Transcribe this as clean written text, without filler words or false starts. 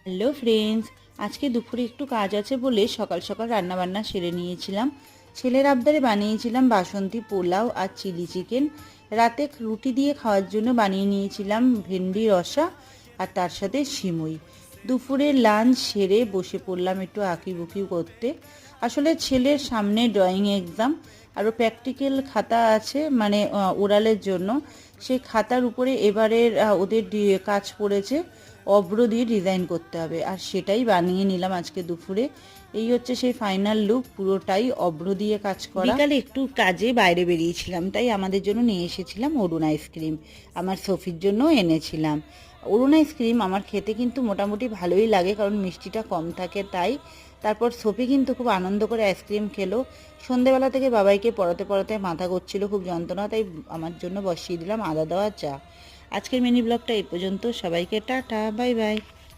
Hello friends, আজকে দুপুরে একটু কাজ আছে বলে সকাল সকাল রান্নাবান্না সেরে নিয়েছিলাম। ছেলের আবদারে বানিয়েছিলাম বাসন্তী পোলাও আর চিলি চিকেন। রাতে রুটি দিয়ে খাওয়ার জন্য বানিয়ে নিয়েছিলাম ভেন্ডি রসা আর তার সাথে সিমুই। দুপুরের লাঞ্চ সেরে বসে পড়লাম একটু আঁকিবুকি করতে। আসলে ছেলের সামনে ড্রয়িং এক্সাম, আরও প্র্যাকটিক্যাল খাতা আছে মানে ওরালের জন্য। সেই খাতার উপরে এবারের ওদের কাজ পড়েছে অব্র দিয়ে ডিজাইন করতে হবে, আর সেটাই বানিয়ে নিলাম আজকে দুপুরে। এই হচ্ছে সেই ফাইনাল লুক, পুরোটাই অব্র দিয়ে কাজ করা। বিকালে একটু কাজে বাইরে বেরিয়েছিলাম, তাই আমাদের জন্য নিয়ে এসেছিলাম অরুণ আইসক্রিম। আমার সফির জন্য এনেছিলাম অরুণ আইসক্রিম। আমার খেতে কিন্তু মোটামুটি ভালোই লাগে, কারণ মিষ্টিটা কম থাকে তাই। তারপর সফি কিন্তু খুব আনন্দ করে আইসক্রিম খেলো। সন্ধেবেলা থেকে বাবাইকে পড়াতে পড়াতে মাথা করছিল, খুব যন্ত্রণা, তাই আমার জন্য বসিয়ে দিলাম আদা দেওয়া চা। আজকের মিনি ব্লগটা এই পর্যন্ত। সবাইকে টাটা, বাই বাই।